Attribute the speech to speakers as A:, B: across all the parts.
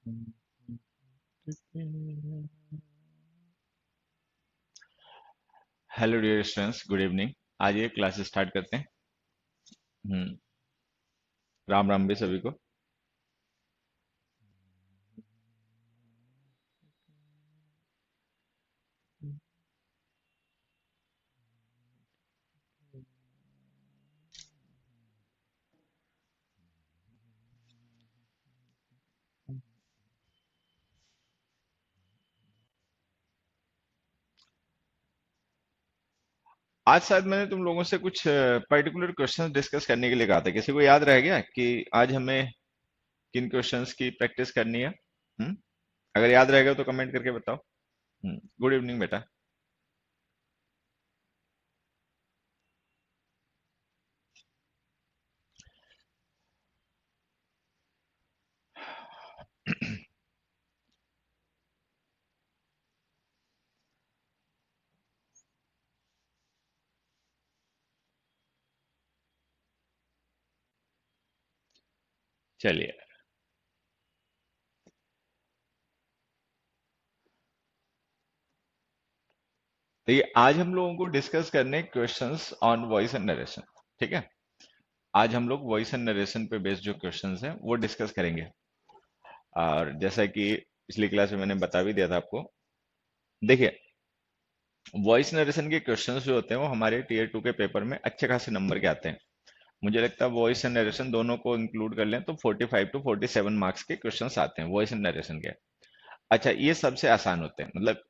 A: Hello dear students, good evening. आज ये class start करते हैं। हम्म। राम राम भी सभी को। आज शायद मैंने तुम लोगों से कुछ पर्टिकुलर क्वेश्चंस डिस्कस करने के लिए कहा था। किसी को याद रह गया कि आज हमें किन क्वेश्चंस की प्रैक्टिस करनी है? अगर याद रहेगा तो कमेंट करके बताओ। गुड इवनिंग बेटा। चलिए, तो ये आज हम लोगों को डिस्कस करने questions on voice and narration. ठीक है। आज हम लोग वॉइस एंड नरेशन पे बेस्ड जो क्वेश्चंस हैं वो डिस्कस करेंगे। और जैसा कि पिछली क्लास में मैंने बता भी दिया था आपको, देखिए, वॉइस नरेशन के क्वेश्चंस जो होते हैं वो हमारे टीयर 2 के पेपर में अच्छे खासे नंबर के आते हैं। मुझे लगता है वॉइस एंड नरेशन दोनों को इंक्लूड कर लें तो 45 टू 47 मार्क्स के क्वेश्चंस आते हैं वॉइस एंड नरेशन के। अच्छा, ये सबसे आसान होते हैं, मतलब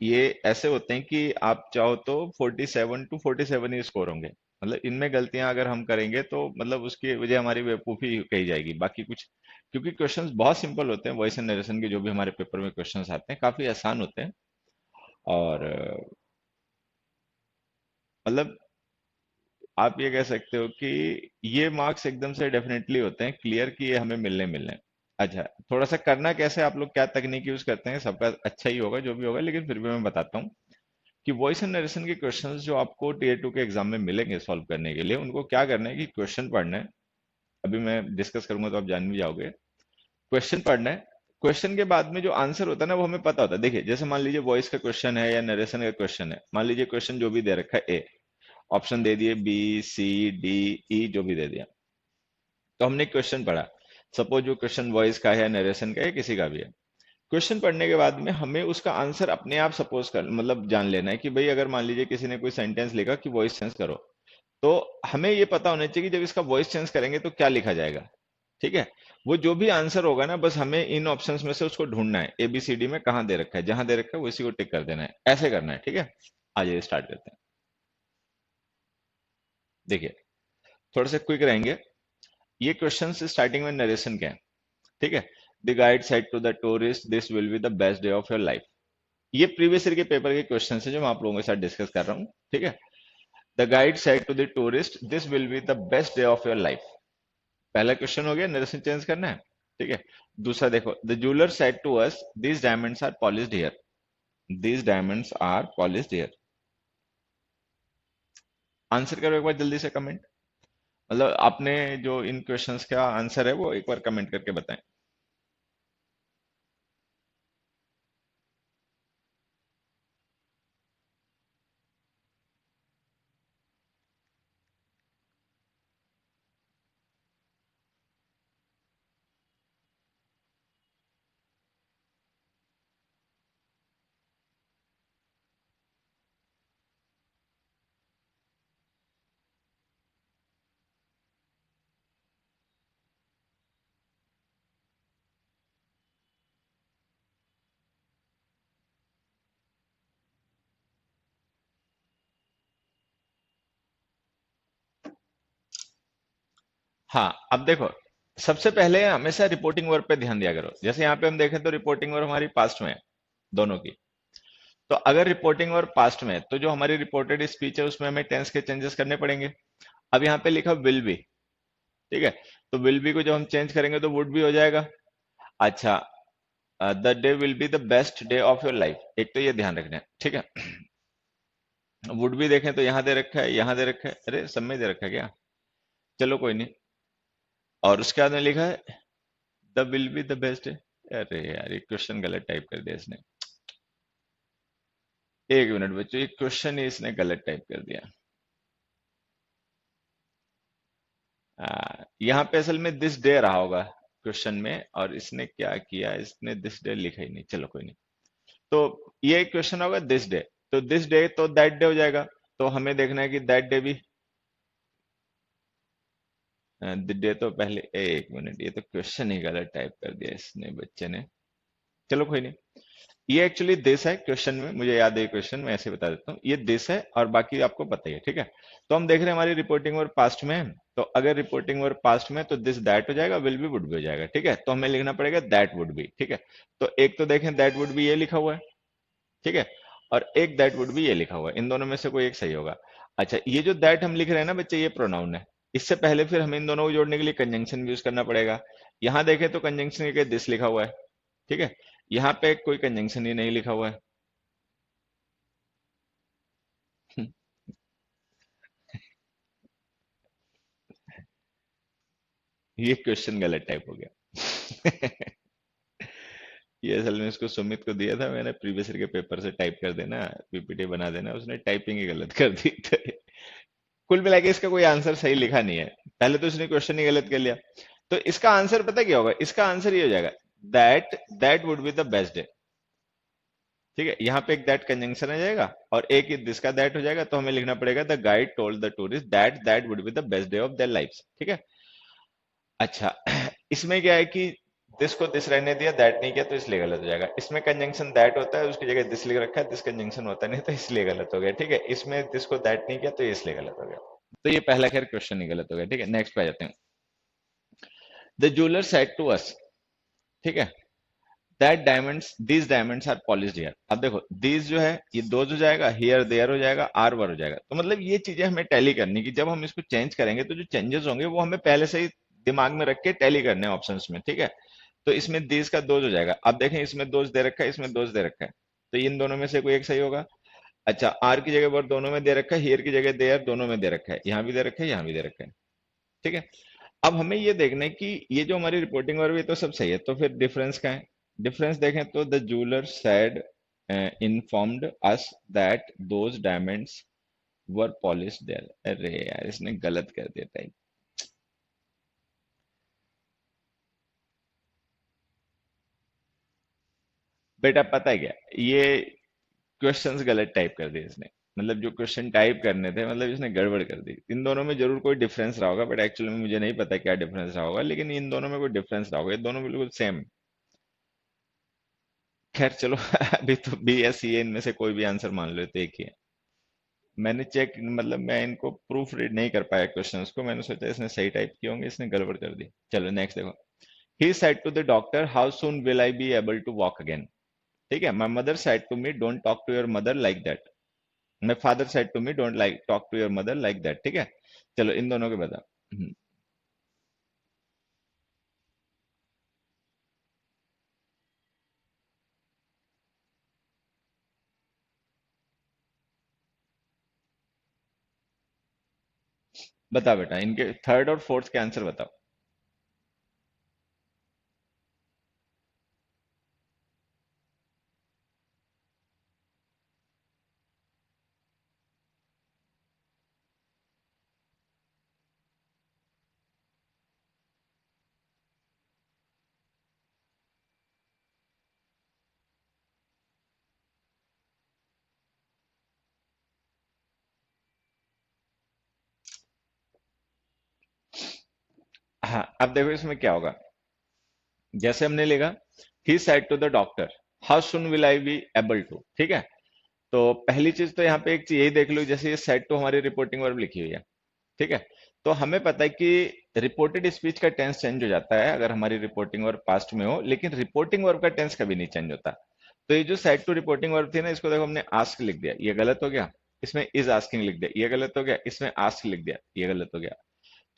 A: ये ऐसे होते हैं कि आप चाहो तो 47 टू 47 ही स्कोर होंगे। मतलब इनमें गलतियां अगर हम करेंगे तो मतलब उसकी वजह हमारी बेवकूफ़ी कही जाएगी, बाकी कुछ। क्योंकि क्वेश्चंस बहुत सिंपल होते हैं, वॉइस एंड नरेशन के जो भी हमारे पेपर में क्वेश्चंस आते हैं काफी आसान होते हैं। और मतलब आप ये कह सकते हो कि ये मार्क्स एकदम से डेफिनेटली होते हैं क्लियर कि ये हमें मिलने मिलने हैं। अच्छा, थोड़ा सा करना कैसे, आप लोग क्या तकनीक यूज करते हैं, सबका अच्छा ही होगा जो भी होगा, लेकिन फिर भी मैं बताता हूँ कि वॉइस एंड नरेशन के क्वेश्चंस जो आपको टीयर 2 के एग्जाम में मिलेंगे सॉल्व करने के लिए, उनको क्या करना है कि क्वेश्चन पढ़ना है। अभी मैं डिस्कस करूंगा तो आप जान भी जाओगे। क्वेश्चन पढ़ना है। क्वेश्चन के बाद में जो आंसर होता है ना वो हमें पता होता है। देखिए, जैसे मान लीजिए वॉइस का क्वेश्चन है या नरेशन का क्वेश्चन है, मान लीजिए क्वेश्चन जो भी दे रखा है, ए ऑप्शन दे दिए, बी सी डी ई जो भी दे दिया, तो हमने क्वेश्चन पढ़ा। सपोज जो क्वेश्चन वॉइस का है, नरेशन का है, किसी का भी है, क्वेश्चन पढ़ने के बाद में हमें उसका आंसर अपने आप सपोज कर मतलब जान लेना है कि भाई अगर मान लीजिए किसी ने कोई सेंटेंस लिखा कि वॉइस चेंज करो, तो हमें ये पता होना चाहिए कि जब इसका वॉइस चेंज करेंगे तो क्या लिखा जाएगा। ठीक है। वो जो भी आंसर होगा ना, बस हमें इन ऑप्शंस में से उसको ढूंढना है, ए बी सी डी में कहाँ दे रखा है, जहां दे रखा है वो इसी को टिक कर देना है, ऐसे करना है। ठीक है। आइए स्टार्ट करते हैं। देखिए, थोड़ा सा क्विक रहेंगे। ये क्वेश्चन स्टार्टिंग में नरेशन के हैं। ठीक है। The guide said to the tourist this will be the best day of your life. ये प्रीवियस ईयर के पेपर के क्वेश्चन है जो मैं आप लोगों के साथ डिस्कस कर रहा हूँ। ठीक है। The guide said to the tourist this will be the best day of your life. पहला क्वेश्चन हो गया, नरेशन चेंज करना है। ठीक है। दूसरा देखो, the jeweller said to us these diamonds are polished here. These diamonds are polished here. Answer करो एक बार जल्दी से कमेंट। मतलब आपने जो इन क्वेश्चंस का आंसर है वो एक बार कमेंट करके बताएं। हाँ, अब देखो, सबसे पहले हमेशा रिपोर्टिंग वर्ब पे ध्यान दिया करो। जैसे यहाँ पे हम देखें तो रिपोर्टिंग वर्ब हमारी पास्ट में है, दोनों की। तो अगर रिपोर्टिंग वर्ब पास्ट में है तो जो हमारी रिपोर्टेड स्पीच है उसमें हमें टेंस के चेंजेस करने पड़ेंगे। अब यहाँ पे लिखा विल बी। ठीक है। तो विल बी को जब हम चेंज करेंगे तो वुड भी हो जाएगा। अच्छा, the day will be the best day of your life, एक तो ये ध्यान रखना है। ठीक है। वुड भी देखें तो यहाँ दे रखा है, यहाँ दे रखा है, अरे सब में दे रखा है क्या? चलो कोई नहीं। और उसके बाद में लिखा है the will be the best day. अरे यार ये क्वेश्चन गलत टाइप कर दिया इसने। एक मिनट बच्चों, ये क्वेश्चन ही इसने गलत टाइप कर दिया। यहाँ पे असल में दिस डे रहा होगा क्वेश्चन में, और इसने क्या किया, इसने दिस डे लिखा ही नहीं। चलो कोई नहीं। तो ये क्वेश्चन होगा दिस डे, तो दिस डे तो दैट डे हो जाएगा। तो हमें देखना है कि दैट डे भी डे तो पहले, एक मिनट, ये तो क्वेश्चन ही गलत टाइप कर दिया इसने बच्चे ने। चलो कोई नहीं। ये एक्चुअली दिस है क्वेश्चन में, मुझे याद है क्वेश्चन, मैं ऐसे बता देता हूँ, ये दिस है और बाकी आपको पता ही है, ठीक है। तो हम देख रहे हैं हमारी रिपोर्टिंग वर्ब पास्ट में है, तो अगर रिपोर्टिंग वर्ब पास्ट में है, तो दिस दैट हो जाएगा, विल बी वुड बी हो जाएगा, ठीक है। तो हमें लिखना पड़ेगा दैट वुड बी, ठीक है। तो एक तो देखें दैट वुड बी ये लिखा हुआ है, ठीक है, और एक दैट वुड बी ये लिखा हुआ है, इन दोनों में से कोई एक सही होगा। अच्छा, ये जो दैट हम लिख रहे हैं ना बच्चे, ये प्रोनाउन है। इससे पहले फिर हमें इन दोनों को जोड़ने के लिए कंजंक्शन यूज करना पड़ेगा। यहां देखें तो कंजंक्शन के दिस लिखा हुआ है, ठीक है। यहाँ पे कोई कंजंक्शन ही नहीं लिखा हुआ है। ये क्वेश्चन गलत टाइप हो गया। ये असल में इसको सुमित को दिया था मैंने, प्रीवियस ईयर के पेपर से टाइप कर देना, पीपीटी बना देना, उसने टाइपिंग ही गलत कर दी। तो कुल मिला के इसका कोई आंसर सही लिखा नहीं है। पहले तो उसने क्वेश्चन ही गलत कर लिया। तो इसका आंसर पता क्या होगा, इसका आंसर ये हो जाएगा, that that would be the best day, ठीक है। यहाँ पे एक दैट कंजंक्शन आ जाएगा और एक दिस का दैट हो जाएगा, तो हमें लिखना पड़ेगा the guide told the tourist that that would be the best day of their life, ठीक है। अच्छा, इसमें क्या है कि दिस को दिस रहने दिया, दैट नहीं किया, तो इसलिए गलत हो जाएगा। इसमें कंजंक्शन दैट होता है, उसकी जगह दिस लिख रखा है, दिस कंजंक्शन होता नहीं, तो इसलिए गलत हो गया, ठीक है। इसमें दिस को दैट नहीं किया, तो ये इसलिए गलत हो गया। तो ये पहला खैर क्वेश्चन ही गलत हो गया, ठीक है। नेक्स्ट पे आ जाते हैं। The jeweller said to us, ठीक है, that diamonds these diamonds are polished here. अब देखो दीज जो है ये दोज हो जाएगा, हियर देयर हो जाएगा, आर वर हो जाएगा। तो मतलब ये चीजें हमें टैली करनी कि जब हम इसको चेंज करेंगे तो जो चेंजेस होंगे वो हमें पहले से ही दिमाग में रख के टैली करने हैं ऑप्शंस में, ठीक है। तो इसमें दीज का दोज हो जाएगा। अब देखें इसमें दोज दे रखा है, इसमें दोज दे रखा है, तो इन दोनों में से कोई एक सही होगा। अच्छा, आर की जगह वर दोनों में दे रखा है, हियर की जगह देयर दोनों में दे रखा है, यहाँ भी दे रखा है, यहाँ भी दे रखा है, ठीक है। अब हमें ये देखना है कि ये जो हमारी रिपोर्टिंग वर्ब है तो सब सही है, तो फिर डिफरेंस क्या है। डिफरेंस देखें तो the jeweller said informed us that those diamonds were polish there. अरे यार इसने गलत कर दिया टाइप। बेटा पता है क्या, ये क्वेश्चंस गलत टाइप कर दिए इसने। मतलब जो क्वेश्चन टाइप करने थे, मतलब इसने गड़बड़ कर दी। इन दोनों में जरूर कोई डिफरेंस रहा होगा, बट एक्चुअली में मुझे नहीं पता क्या डिफरेंस रहा होगा, लेकिन इन दोनों में कोई डिफरेंस रहा होगा, ये दोनों बिल्कुल सेम। खैर चलो। अभी तो बी या सी है, इनमें से कोई भी आंसर मान लो, तो एक ही है। मैंने चेक, मतलब मैं इनको प्रूफ रीड नहीं कर पाया क्वेश्चंस को, मैंने सोचा इसने सही टाइप किए होंगे, इसने गड़बड़ कर दी। चलो नेक्स्ट देखो। He said to the doctor how soon will I be able to walk again, ठीक है। My mother said to me don't talk to your mother like that. My father said to me don't like talk to your mother like that, ठीक है। चलो इन दोनों के बता। बता बेटा, इनके थर्ड और फोर्थ के आंसर बताओ। हाँ, अब देखो इसमें क्या होगा। जैसे हमने लिखा, he said to the doctor how soon will I be able to, ठीक है। तो पहली चीज तो यहाँ पे एक चीज यही देख लो, जैसे ये सेड टू हमारी रिपोर्टिंग वर्ब लिखी हुई है, ठीक है। तो हमें पता है कि रिपोर्टेड स्पीच का टेंस चेंज हो जाता है अगर हमारी रिपोर्टिंग वर्ब पास्ट में हो, लेकिन रिपोर्टिंग वर्ब का टेंस कभी नहीं चेंज होता। तो ये जो सेड टू रिपोर्टिंग वर्ब थी ना, इसको देखो हमने आस्क लिख दिया, ये गलत हो गया। इसमें इज आस्किंग लिख दिया, ये गलत हो गया। इसमें आस्क लिख दिया, ये गलत हो गया।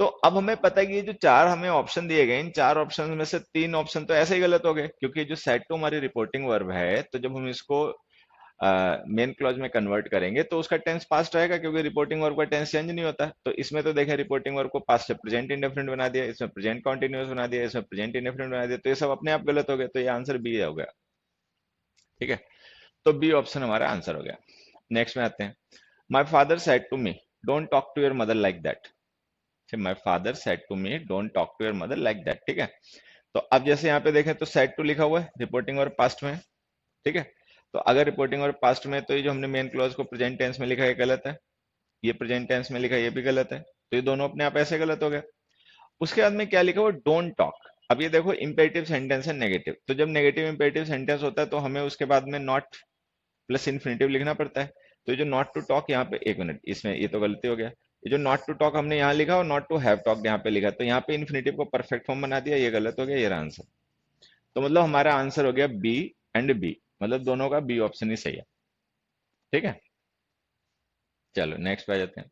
A: तो अब हमें पता है कि ये जो चार हमें ऑप्शन दिए गए, इन चार ऑप्शन में से तीन ऑप्शन तो ऐसे ही गलत हो गए, क्योंकि जो सेट टू हमारी रिपोर्टिंग वर्ब है, तो जब हम इसको मेन क्लॉज में कन्वर्ट करेंगे तो उसका टेंस पास्ट रहेगा, क्योंकि रिपोर्टिंग वर्ब का टेंस चेंज नहीं होता। तो इसमें तो देखें रिपोर्टिंग वर्ब को पास्ट से प्रेजेंट इंडेफिनिट बना दिया, इसमें प्रेजेंट कॉन्टिन्यूअस बना दिया, इसमें प्रेजेंट इंडेफिनिट बना दिया, तो ये सब अपने आप गलत हो गया, तो ये आंसर बी हो गया। ठीक है, तो बी ऑप्शन हमारा आंसर हो गया। नेक्स्ट में आते हैं। My father said to me don't talk to your mother like that. My father said to me don't talk to your mother like that. ठीक है, तो अब जैसे यहाँ पे देखें तो सेड टू लिखा हुआ है रिपोर्टिंग और पास्ट में। ठीक है, तो अगर रिपोर्टिंग और पास्ट में, तो ये जो हमने मेन क्लॉज को प्रेजेंट टेंस में लिखा है गलत है, ये प्रेजेंट टेंस में लिखा है ये भी गलत है, तो ये दोनों अपने आप ऐसे गलत हो गए। उसके बाद में क्या लिखा हुआ, डोंट टॉक। अब ये देखो इंपेरेटिव सेंटेंस है नेगेटिव, तो जब नेगेटिव इंपेरेटिव सेंटेंस होता है तो हमें उसके बाद में नॉट प्लस इन्फिनेटिव लिखना पड़ता है। तो ये जो नॉट टू टॉक यहाँ पे, एक मिनट, इसमें ये तो गलती हो गया, ये जो नॉट टू टॉक हमने यहाँ लिखा और नॉट टू हैव टॉक यहाँ पे लिखा, तो यहाँ पे इन्फिनेटिव को परफेक्ट फॉर्म बना दिया, ये गलत हो गया, ये रहा आंसर। तो मतलब हमारा आंसर हो गया बी एंड बी, मतलब दोनों का बी ऑप्शन ही सही है। ठीक है, चलो नेक्स्ट पे आ जाते हैं।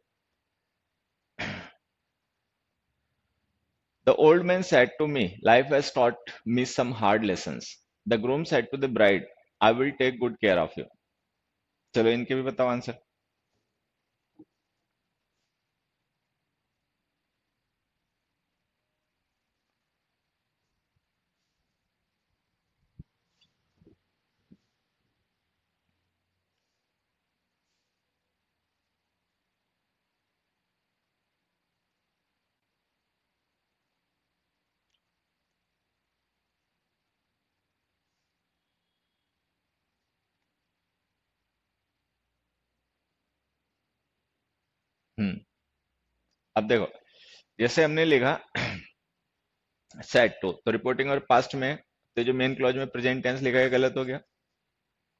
A: The old man said to me, life has taught me some hard lessons. The groom said to the bride, I will take good care of you. चलो इनके भी बताओ आंसर। हम्म, अब देखो, जैसे हमने लिखा सेड टू, तो रिपोर्टिंग और पास्ट में, तो जो मेन क्लॉज में प्रेजेंट टेंस लिखा है गलत हो गया।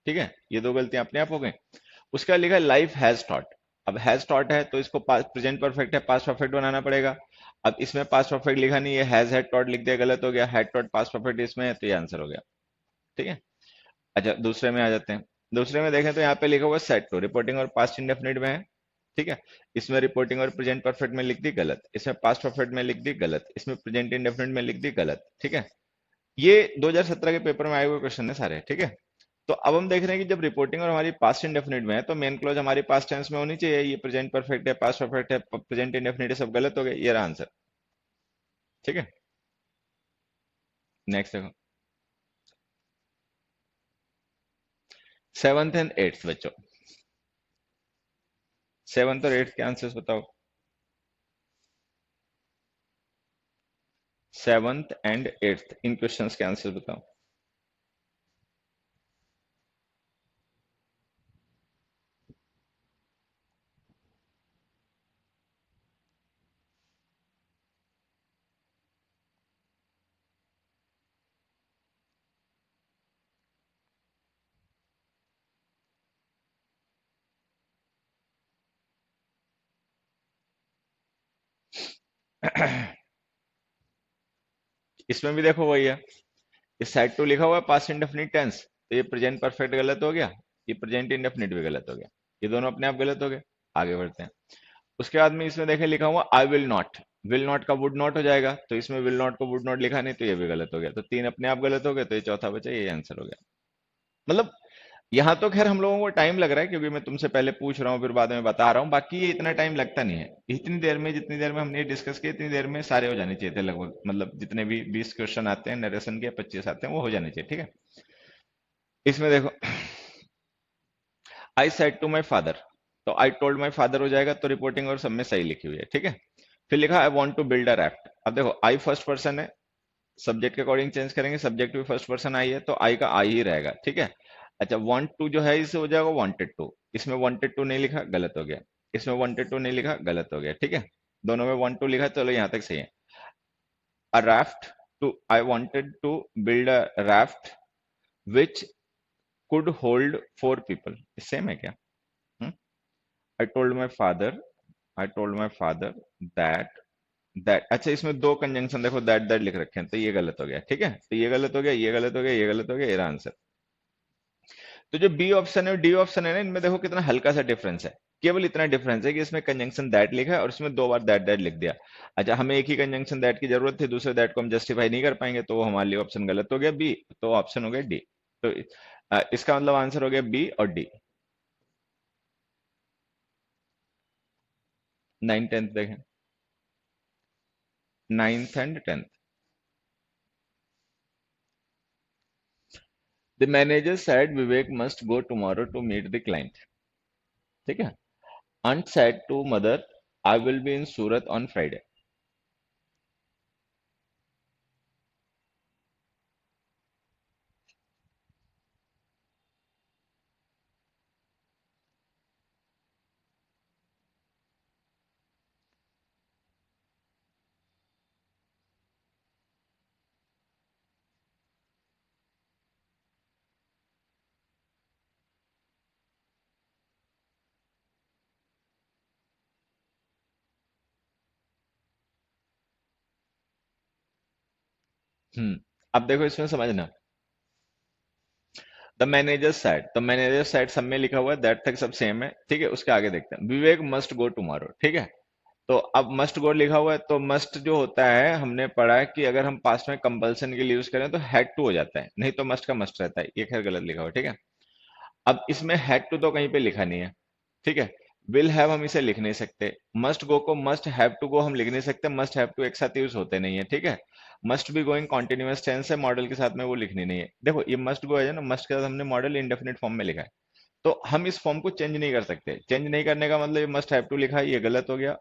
A: ठीक है, ये दो गलतियां अपने आप हो गई। उसका लिखा लाइफ हैज टॉट। अब हैज टॉट है तो इसको प्रेजेंट परफेक्ट है, पास्ट परफेक्ट बनाना पड़ेगा। अब इसमें पास्ट परफेक्ट लिखा नहीं है, हैज हैड टॉट लिख दिया, गलत हो गया। हैड टॉट पास्ट परफेक्ट इसमें है, तो ये आंसर हो गया। ठीक है, अच्छा दूसरे में आ जाते हैं। दूसरे में देखें तो यहाँ पे लिखा हुआ सेट टू, रिपोर्टिंग और पास्ट इंडेफिनिट में है। ठीक है, इसमें रिपोर्टिंग और प्रेजेंट परफेक्ट में लिख दी गलत, इसमें पास्ट परफेक्ट में लिख दी गलत, इसमें प्रेजेंट इंडेफिनिट में लिख दी गलत। ठीक है, ये 2017 के पेपर में आए हुए क्वेश्चन है सारे। ठीक है, तो अब हम देख रहे हैं कि जब रिपोर्टिंग और हमारी पास्ट इंडेफिनिट में है तो मेन क्लॉज हमारी पास्ट टेंस में होनी चाहिए। ये प्रेजेंट परफेक्ट है, पास्ट परफेक्ट है, प्रेजेंट इंडेफिनिट है, सब गलत हो गए, ये रहा आंसर। ठीक है, नेक्स्ट देखो। सेवंथ एंड एट्थ बच्चों, सेवंथ और एट्थ के आंसर्स बताओ। Seventh and eighth in questions के आंसर बताओ। इसमें भी देखो वही है, इस साइड टू लिखा हुआ है पास्ट इंडेफिनिट टेंस, तो ये प्रेजेंट परफेक्ट गलत हो गया, ये प्रेजेंट इंडेफिनिट भी गलत हो गया, ये दोनों अपने आप गलत हो गए। आगे बढ़ते हैं। उसके बाद में इसमें देखे लिखा हुआ आई विल नॉट का वुड नॉट हो जाएगा, तो इसमें विल नॉट को वुड नॉट लिखा नहीं, तो ये भी गलत हो गया, तो तीन अपने आप गलत हो गए, तो ये चौथा बचा, ये आंसर हो गया। मतलब यहाँ तो खैर हम लोगों को टाइम लग रहा है, क्योंकि मैं तुमसे पहले पूछ रहा हूँ फिर बाद में बता रहा हूँ, बाकी ये इतना टाइम लगता नहीं है। इतनी देर में, जितनी देर में हमने डिस्कस किया, इतनी देर में सारे हो जाने चाहिए थे लगभग, मतलब जितने भी 20 क्वेश्चन आते हैं नरेशन के, 25 आते हैं, वो हो जाने चाहिए। ठीक है, इसमें देखो I said to my father, तो आई टोल्ड माई फादर हो जाएगा, तो रिपोर्टिंग और सब में सही लिखी हुई है। ठीक है, फिर लिखा I want to build a raft. अब देखो आई फर्स्ट पर्सन है, सब्जेक्ट के अकॉर्डिंग चेंज करेंगे, सब्जेक्ट भी फर्स्ट पर्सन आई है, तो आई का आई ही रहेगा। ठीक है, अच्छा वांट टू जो है इसे हो जाएगा वांटेड टू, इसमें वांटेड टू नहीं लिखा, गलत हो गया, इसमें वांटेड टू नहीं लिखा, गलत हो गया। ठीक है, दोनों में वांट टू लिखा, चलो यहाँ तक सही है। A raft, to I wanted to build a raft which could hold 4 people, same है क्या? I told my father, I told my father that, that, अच्छा इसमें दो कंजंक्शन देखो, दैट लिख रखे हैं, तो ये गलत हो गया। ठीक है, तो ये गलत हो गया, ये गलत हो गया, ये गलत हो गया, ये रहा आंसर। तो जो बी ऑप्शन है और डी ऑप्शन है ना, इनमें देखो कितना हल्का सा डिफरेंस है, केवल इतना डिफरेंस है कि इसमें कंजंक्शन दैट लिखा है और इसमें दो बार दैट लिख दिया। अच्छा हमें एक ही कंजंक्शन दैट की जरूरत थी, दूसरे दैट को हम जस्टिफाई नहीं कर पाएंगे, तो वो हमारे लिए ऑप्शन गलत हो गया बी, तो ऑप्शन हो गया डी। तो इसका मतलब आंसर हो गया बी और डी। 9th 10th देखें, 9th and 10th। The manager said Vivek must go tomorrow to meet the client. ठीक है। Aunt said to mother, I will be in Surat on Friday। अब देखो इसमें समझना, द मैनेजर साइड, तो manager side सब में लिखा हुआ है, दैट तक सब सेम है। ठीक है, उसके आगे देखते हैं, विवेक मस्ट गो टुमारो। ठीक है, तो अब मस्ट गो लिखा हुआ है, तो मस्ट जो होता है हमने पढ़ा है कि अगर हम पास्ट में कंपल्सन के लिए यूज करें तो हैड टू हो जाता है, नहीं तो मस्ट का मस्ट रहता है। ये खैर गलत लिखा हुआ है। ठीक है, अब इसमें हैड टू तो कहीं पे लिखा नहीं है। ठीक है, विल हैव हम इसे लिख नहीं सकते, मस्ट गो को मस्ट हैव टू गो हम लिख नहीं सकते, मस्ट हैव टू एक साथ यूज होते नहीं है। ठीक है, must be going continuous tense है, मॉडल के साथ में वो लिखनी नहीं है। देखो ये मस्ट गो है ना, मस्ट के साथ हमने मॉडल इंडेफिनिट फॉर्म में लिखा है, तो हम इस फॉर्म को चेंज नहीं कर सकते। चेंज नहीं करने का मतलब ये मस्ट हैव टू लिखा है, ये गलत हो गया।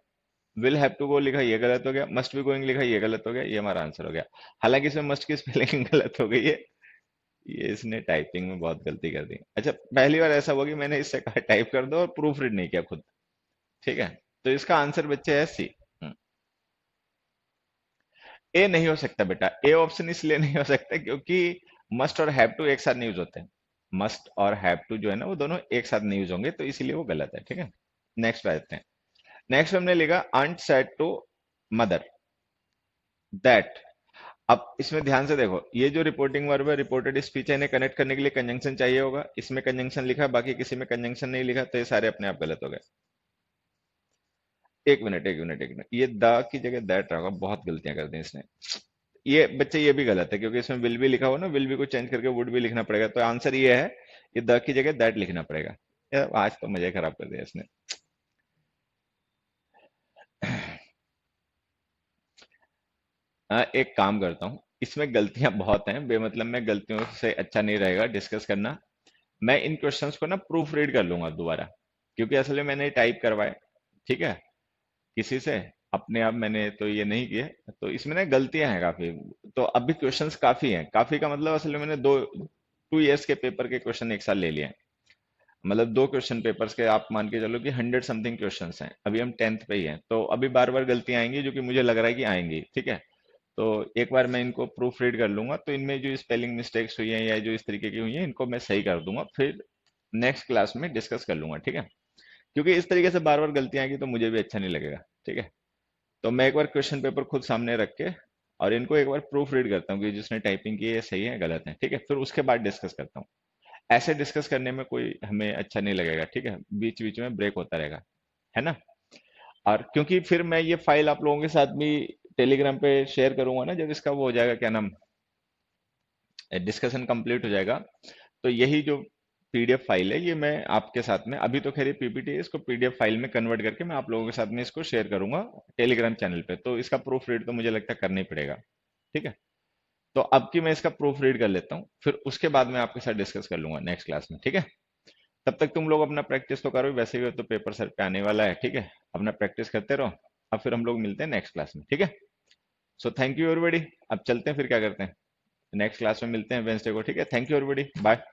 A: विल हैव टू गो लिखा, ये गलत हो गया। मस्ट बी गोइंग लिखा, ये गलत हो गया। ये हमारा आंसर हो गया। हालांकि इसमें मस्ट की स्पेलिंग गलत हो गई है, ये इसने टाइपिंग में बहुत गलती कर दी। अच्छा, पहली बार ऐसा हुआ कि मैंने इससे कहा टाइप कर दो और प्रूफ रीड नहीं किया खुद। ठीक है, तो इसका आंसर बच्चे है सी। ए नहीं हो सकता बेटा, ए ऑप्शन इसलिए नहीं हो सकता क्योंकि मस्ट और हैव टू एक साथ नहीं यूज होते हैं। मस्ट और हैव टू जो है ना, वो दोनों एक साथ नहीं यूज होंगे, तो इसीलिए वो गलत है। ठीक है, नेक्स्ट आ जाते हैं। नेक्स्ट हमने लिखा aunt said to mother that. अब इसमें ध्यान से देखो, ये जो रिपोर्टिंग वर्ब है, रिपोर्टेड स्पीच है, इन्हें कनेक्ट करने के लिए कंजंक्शन चाहिए होगा। इसमें कंजंक्शन लिखा, बाकी किसी में कंजंक्शन नहीं लिखा, तो ये सारे अपने आप गलत हो गए। एक मिनट एक मिनट एक मिनट, ये द की जगह दैट रखा, बहुत गलतियां कर दी इसने। ये बच्चे ये भी गलत है क्योंकि इसमें विल भी लिखा हुआ ना, विल भी को चेंज करके वुड भी लिखना पड़ेगा, तो आंसर ये है, ये द की जगह दैट लिखना पड़ेगा। यार आज तो मजे खराब कर दिया इसने। एक काम करता हूँ, इसमें गलतियां बहुत हैं, बेमतलब में गलतियों से अच्छा नहीं रहेगा डिस्कस करना। मैं इन क्वेश्चंस को ना प्रूफ रीड कर लूंगा दोबारा, क्योंकि असल में मैंने टाइप करवाए। ठीक है, किसी से, अपने आप मैंने तो ये नहीं किया, तो इसमें ना गलतियां हैं काफी। तो अभी क्वेश्चंस काफी हैं, काफी का मतलब असल में मैंने 2 2 इयर्स के पेपर के क्वेश्चन एक साथ ले लिए हैं। मतलब 2 क्वेश्चन पेपर्स के आप मान के चलो कि 100 समथिंग क्वेश्चंस हैं। अभी हम 10th पे ही हैं, तो अभी बार बार गलतियां आएंगी, जो कि मुझे लग रहा है कि आएंगी। ठीक है, तो एक बार मैं इनको प्रूफ रीड कर लूंगा, तो इनमें जो स्पेलिंग मिस्टेक्स हुई हैं या जो इस तरीके की हुई हैं, इनको मैं सही कर दूंगा, फिर नेक्स्ट क्लास में डिस्कस कर लूंगा। ठीक है, क्योंकि इस तरीके से बार बार गलतियां आएंगी तो मुझे भी अच्छा नहीं लगेगा। ठीक है, तो मैं एक बार क्वेश्चन पेपर खुद सामने रख के और इनको एक बार प्रूफ रीड करता हूँ कि जिसने टाइपिंग की है सही है गलत है। ठीक है, फिर उसके बाद डिस्कस करता हूँ। ऐसे डिस्कस करने में कोई हमें अच्छा नहीं लगेगा। ठीक है, बीच बीच में ब्रेक होता रहेगा, है ना। और क्योंकि फिर मैं ये फाइल आप लोगों के साथ भी टेलीग्राम पे शेयर करूंगा ना, जब इसका वो हो जाएगा, क्या नाम, डिस्कशन कंप्लीट हो जाएगा, तो यही जो पीडीएफ फाइल है, ये मैं आपके साथ में, अभी तो खैर ये पीपीटी है, इसको पीडीएफ फाइल में कन्वर्ट करके मैं आप लोगों के साथ में इसको शेयर करूंगा टेलीग्राम चैनल पे। तो इसका प्रूफ रीड तो मुझे लगता है करना ही पड़ेगा। ठीक है, तो अब की मैं इसका प्रूफ रीड कर लेता हूँ, फिर उसके बाद मैं आपके साथ डिस्कस कर लूंगा नेक्स्ट क्लास में। ठीक है, तब तक तुम लोग अपना प्रैक्टिस तो करो, वैसे भी तो पेपर सर पे आने वाला है। ठीक है, अपना प्रैक्टिस करते रहो। अब फिर हम लोग मिलते हैं नेक्स्ट क्लास में। ठीक है, सो थैंक यू एवरीबॉडी। अब चलते हैं, फिर क्या करते हैं, नेक्स्ट क्लास में मिलते हैं वेंसडे को। ठीक है, थैंक यू एवरीबॉडी, बाय।